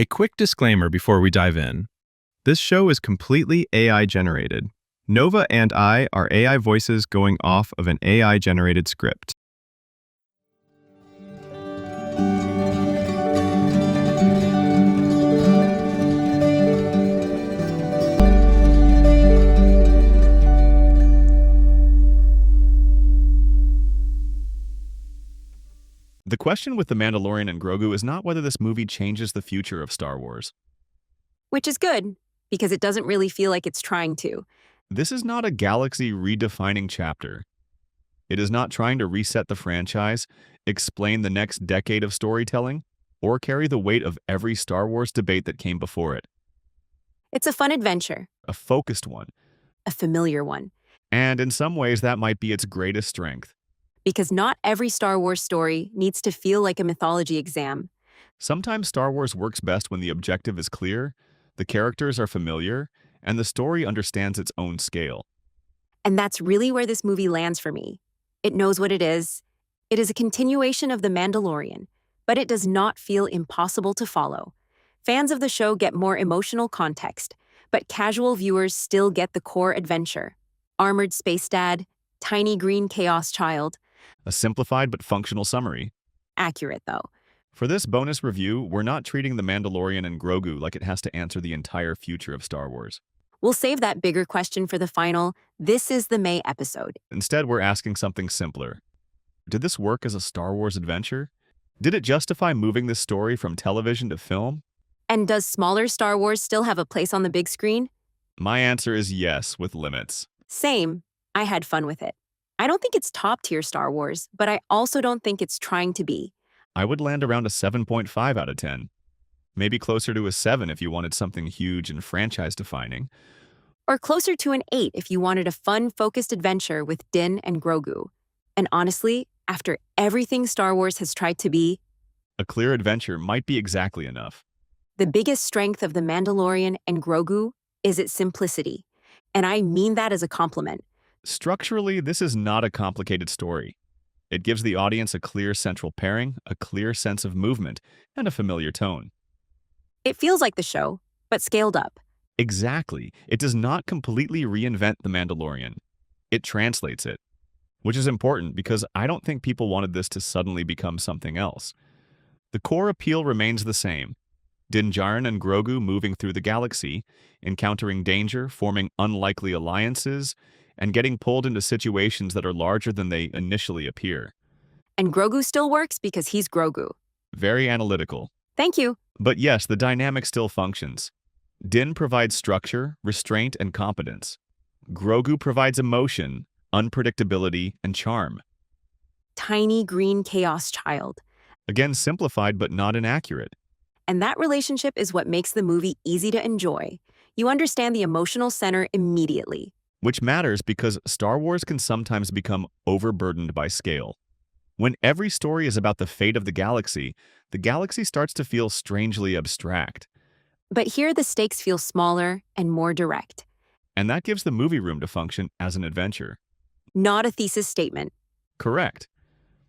A quick disclaimer before we dive in. This show is completely AI generated. Nova and I are AI voices going off of an AI generated script. The question with The Mandalorian and Grogu is not whether this movie changes the future of Star Wars. Which is good, because it doesn't really feel like it's trying to. This is not a galaxy redefining chapter. It is not trying to reset the franchise, explain the next decade of storytelling, or carry the weight of every Star Wars debate that came before it. It's a fun adventure, A focused one. a familiar one, And in some ways, that might be its greatest strength. because not every Star Wars story needs to feel like a mythology exam. Sometimes Star Wars works best when the objective is clear, the characters are familiar, and the story understands its own scale. And that's really where this movie lands for me. It knows what it is. It is a continuation of The Mandalorian, but it does not feel impossible to follow. Fans of the show get more emotional context, but casual viewers still get the core adventure. Armored space dad, tiny green chaos child. A simplified but functional summary. Accurate, though. For this bonus review, we're not treating The Mandalorian and Grogu like it has to answer the entire future of Star Wars. We'll save that bigger question for the final This is the May episode. Instead, we're asking something simpler. Did this work as a Star Wars adventure? Did it justify moving this story from television to film? And does smaller Star Wars still have a place on the big screen? My answer is yes, with limits. Same. I had fun with it. I don't think it's top-tier Star Wars, but I also don't think it's trying to be. I would land around a 7.5 out of 10. Maybe closer to a 7 if you wanted something huge and franchise-defining. Or closer to an 8 if you wanted a fun, focused adventure with Din and Grogu. And honestly, after everything Star Wars has tried to be, A clear adventure might be exactly enough. the biggest strength of The Mandalorian and Grogu is its simplicity. And I mean that as a compliment. Structurally, this is not a complicated story. It gives the audience a clear central pairing, a clear sense of movement, and a familiar tone. It feels like the show, but scaled up. Exactly. It does not completely reinvent The Mandalorian. It translates it, which is important because I don't think people wanted this to suddenly become something else. The core appeal remains the same. Din Djarin and Grogu moving through the galaxy, encountering danger, forming unlikely alliances, and getting pulled into situations that are larger than they initially appear. And Grogu still works because he's Grogu. Very analytical. Thank you. But yes, the dynamic still functions. Din provides structure, restraint, and competence. Grogu provides emotion, unpredictability, and charm. Tiny green chaos child. Again, simplified but not inaccurate. And that relationship is what makes the movie easy to enjoy. You understand the emotional center immediately. Which matters because Star Wars can sometimes become overburdened by scale. When every story is about the fate of the galaxy starts to feel strangely abstract. But here the stakes feel smaller and more direct. And that gives the movie room to function as an adventure. Not a thesis statement. Correct.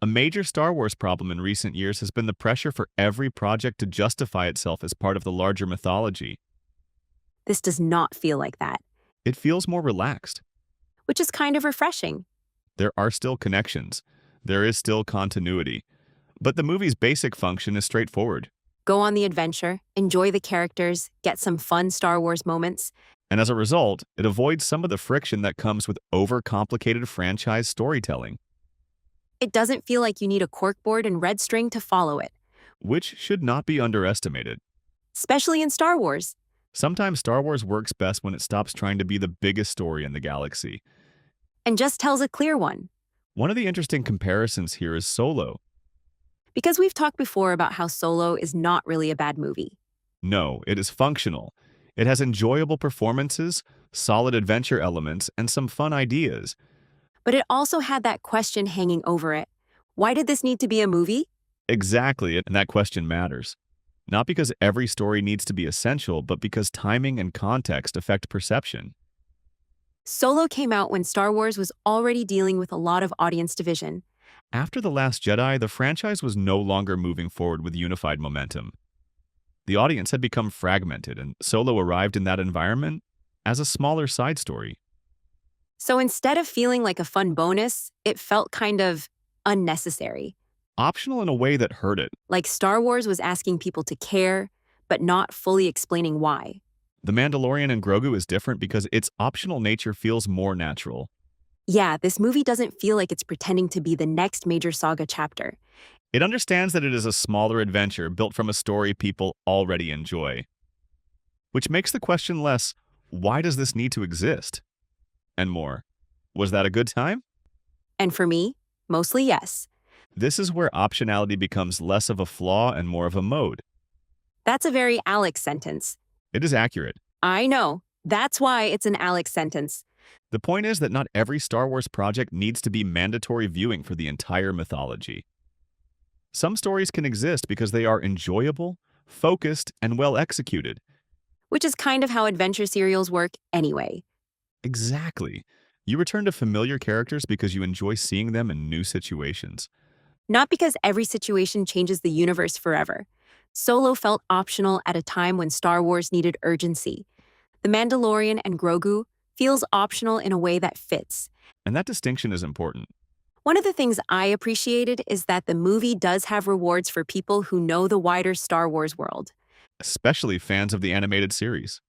A major Star Wars problem in recent years has been the pressure for every project to justify itself as part of the larger mythology. This does not feel like that, It feels more relaxed. which is kind of refreshing. There are still connections. There is still continuity. But the movie's basic function is straightforward. Go on the adventure, enjoy the characters, get some fun Star Wars moments. And as a result, it avoids some of the friction that comes with overcomplicated franchise storytelling, It doesn't feel like you need a corkboard and red string to follow it, which should not be underestimated. especially in Star Wars. Sometimes Star Wars works best when it stops trying to be the biggest story in the galaxy. And just tells a clear one. One of the interesting comparisons here is Solo. Because we've talked before about how Solo is not really a bad movie. No, it is functional. It has enjoyable performances, solid adventure elements, and some fun ideas. But it also had that question hanging over it. Why did this need to be a movie? Exactly, and that question matters. Not because every story needs to be essential, but because timing and context affect perception. Solo came out when Star Wars was already dealing with a lot of audience division. After The Last Jedi, the franchise was no longer moving forward with unified momentum. The audience had become fragmented, and Solo arrived in that environment as a smaller side story. So instead of feeling like a fun bonus, it felt kind of unnecessary. Optional in a way that hurt it. Like Star Wars was asking people to care, but not fully explaining why. The Mandalorian and Grogu is different because its optional nature feels more natural. Yeah, this movie doesn't feel like it's pretending to be the next major saga chapter. It understands that it is a smaller adventure built from a story people already enjoy. Which makes the question less, why does this need to exist? And more, was that a good time? And for me, mostly yes. This is where optionality becomes less of a flaw and more of a mode. That's a very Alex sentence. It is accurate. I know. That's why it's an Alex sentence. The point is that not every Star Wars project needs to be mandatory viewing for the entire mythology. Some stories can exist because they are enjoyable, focused, and well executed. Which is kind of how adventure serials work anyway. Exactly. You return to familiar characters because you enjoy seeing them in new situations. Not because every situation changes the universe forever. Solo felt optional at a time when Star Wars needed urgency. The Mandalorian and Grogu feels optional in a way that fits. And that distinction is important. One of the things I appreciated is that the movie does have rewards for people who know the wider Star Wars world. Especially fans of the animated series.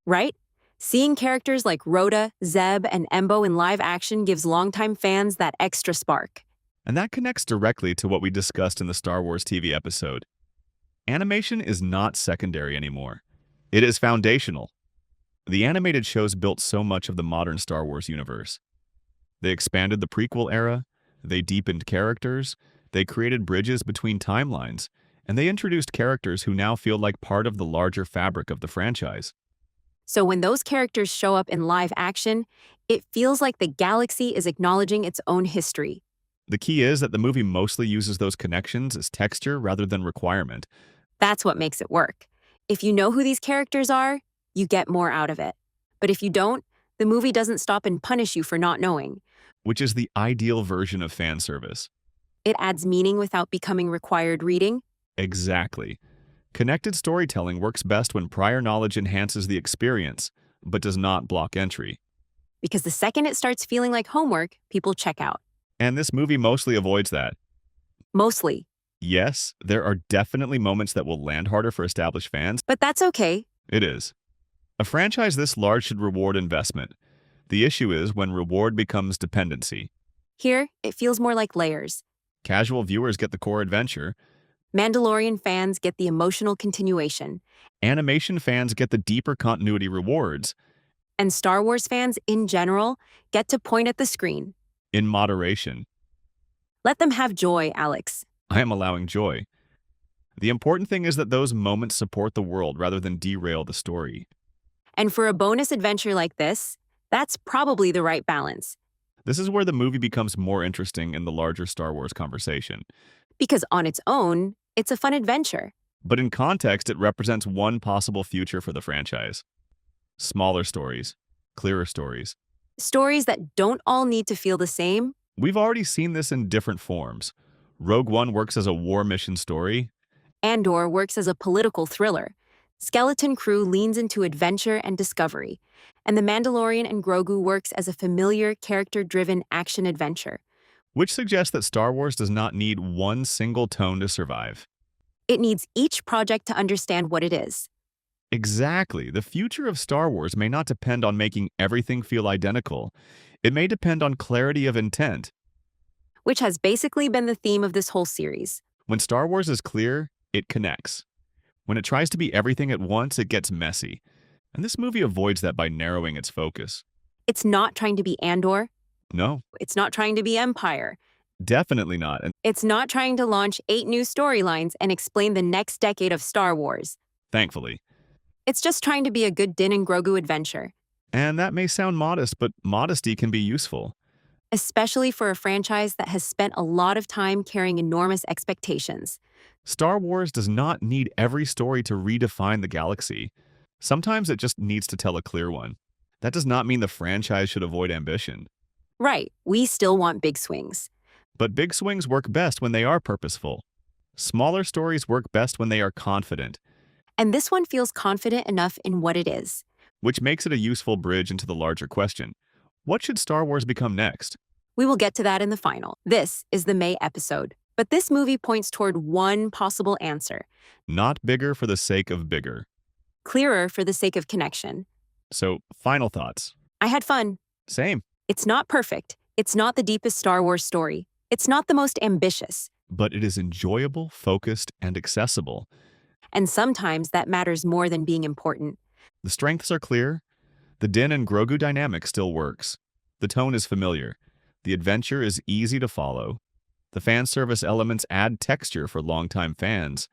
Right? Seeing characters like Rotta, Zeb, and Embo in live action gives longtime fans that extra spark. And that connects directly to what we discussed in the Star Wars TV episode. Animation is not secondary anymore. It is foundational. The animated shows built so much of the modern Star Wars universe. They expanded the prequel era, they deepened characters, they created bridges between timelines, and they introduced characters who now feel like part of the larger fabric of the franchise. So when those characters show up in live action, it feels like the galaxy is acknowledging its own history. The key is that the movie mostly uses those connections as texture rather than requirement. That's what makes it work. If you know who these characters are, you get more out of it. But if you don't, the movie doesn't stop and punish you for not knowing. Which is the ideal version of fan service. It adds meaning without becoming required reading. Exactly. Connected storytelling works best when prior knowledge enhances the experience, but does not block entry. Because the second it starts feeling like homework, people check out. And this movie mostly avoids that. Mostly. Yes, there are definitely moments that will land harder for established fans. But that's okay. It is. A franchise this large should reward investment. The issue is when reward becomes dependency. Here, it feels more like layers. Casual viewers get the core adventure. Mandalorian fans get the emotional continuation. Animation fans get the deeper continuity rewards. And Star Wars fans, in general, get to point at the screen. In moderation. Let them have joy, Alex. I am allowing joy. The important thing is that those moments support the world rather than derail the story. And for a bonus adventure like this, that's probably the right balance. This is where the movie becomes more interesting in the larger Star Wars conversation. Because on its own, it's a fun adventure. But in context, it represents one possible future for the franchise. Smaller stories, clearer stories. Stories that don't all need to feel the same. We've already seen this in different forms. Rogue One works as a war mission story. Andor works as a political thriller. Skeleton Crew leans into adventure and discovery. And The Mandalorian and Grogu works as a familiar, character-driven action adventure. Which suggests that Star Wars does not need one single tone to survive. It needs each project to understand what it is. Exactly. The future of Star Wars may not depend on making everything feel identical. It may depend on clarity of intent. Which has basically been the theme of this whole series. When Star Wars is clear, it connects. When it tries to be everything at once, it gets messy. And this movie avoids that by narrowing its focus. It's not trying to be Andor. No, It's not trying to be Empire. definitely not. And It's not trying to launch 8 new storylines and explain the next decade of Star Wars. thankfully. It's just trying to be a good Din and Grogu adventure. And that may sound modest, but modesty can be useful. Especially for a franchise that has spent a lot of time carrying enormous expectations. Star Wars does not need every story to redefine the galaxy. Sometimes it just needs to tell a clear one. That does not mean the franchise should avoid ambition. Right, we still want big swings. But big swings work best when they are purposeful. Smaller stories work best when they are confident. And this one feels confident enough in what it is. which makes it a useful bridge into the larger question. What should Star Wars become next? We will get to that in the final. This is the May episode. But this movie points toward one possible answer. Not bigger for the sake of bigger. Clearer for the sake of connection. So, final thoughts. I had fun. Same. It's not perfect. It's not the deepest Star Wars story. It's not the most ambitious. But it is enjoyable, focused, and accessible. And sometimes that matters more than being important. The strengths are clear. The Din and Grogu dynamic still works. The tone is familiar. The adventure is easy to follow. The fan service elements add texture for longtime fans.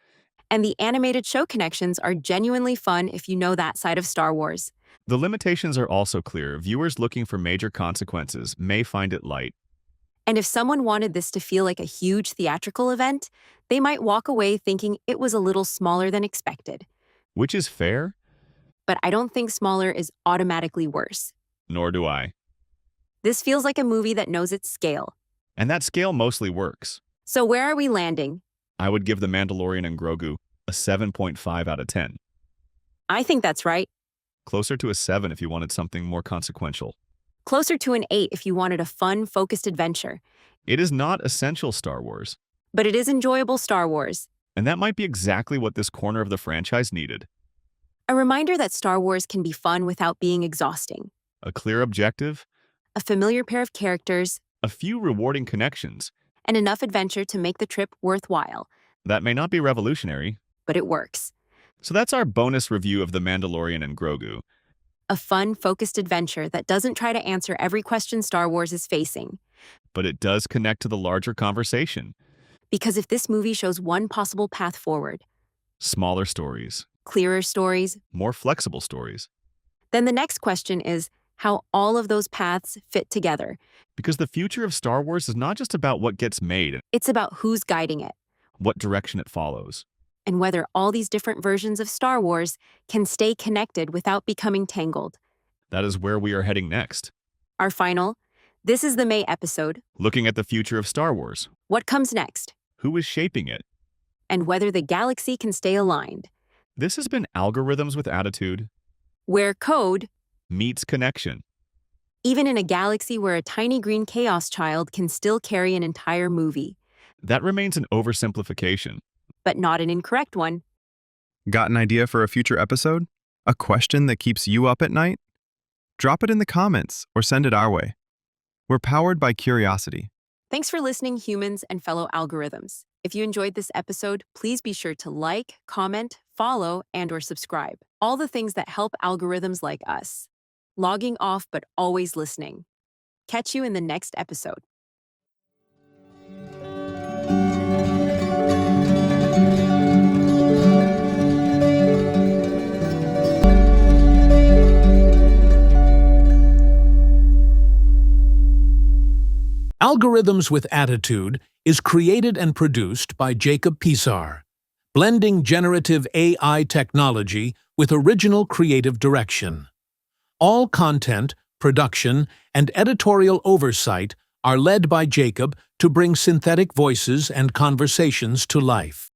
And the animated show connections are genuinely fun if you know that side of Star Wars. The limitations are also clear. Viewers looking for major consequences may find it light. And if someone wanted this to feel like a huge theatrical event, they might walk away thinking it was a little smaller than expected. Which is fair, But I don't think smaller is automatically worse. nor do I. This feels like a movie that knows its scale. And that scale mostly works. So where are we landing? I would give The Mandalorian and Grogu a 7.5 out of 10. I think that's right. Closer to a 7 if you wanted something more consequential. Closer to an 8 if you wanted a fun, focused adventure. It is not essential Star Wars. But it is enjoyable Star Wars. And that might be exactly what this corner of the franchise needed. A reminder that Star Wars can be fun without being exhausting. A clear objective, A familiar pair of characters, a few rewarding connections. and enough adventure to make the trip worthwhile. That may not be revolutionary. But it works. So that's our bonus review of The Mandalorian and Grogu. A fun, focused adventure that doesn't try to answer every question Star Wars is facing. But it does connect to the larger conversation. Because if this movie shows one possible path forward, Smaller stories, clearer stories, more flexible stories. then the next question is how all of those paths fit together. Because the future of Star Wars is not just about what gets made and It's about who's guiding it, what direction it follows. and whether all these different versions of Star Wars can stay connected without becoming tangled. That is where we are heading next. Our final, this is the May episode. Looking at the future of Star Wars. What comes next? Who is shaping it? And whether the galaxy can stay aligned. This has been Algorithms with Attitude Where code, meets connection. even in a galaxy where a tiny green chaos child can still carry an entire movie, That remains an oversimplification. but not an incorrect one. Got an idea for a future episode? A question that keeps you up at night? Drop it in the comments or send it our way. We're powered by curiosity. Thanks for listening, humans and fellow algorithms. If you enjoyed this episode, please be sure to like, comment, follow, and/or subscribe. All the things that help algorithms like us. Logging off, but always listening. Catch you in the next episode. Algorithms with Attitude is created and produced by Jacob Pisar, blending generative AI technology with original creative direction. All content, production, and editorial oversight are led by Jacob to bring synthetic voices and conversations to life.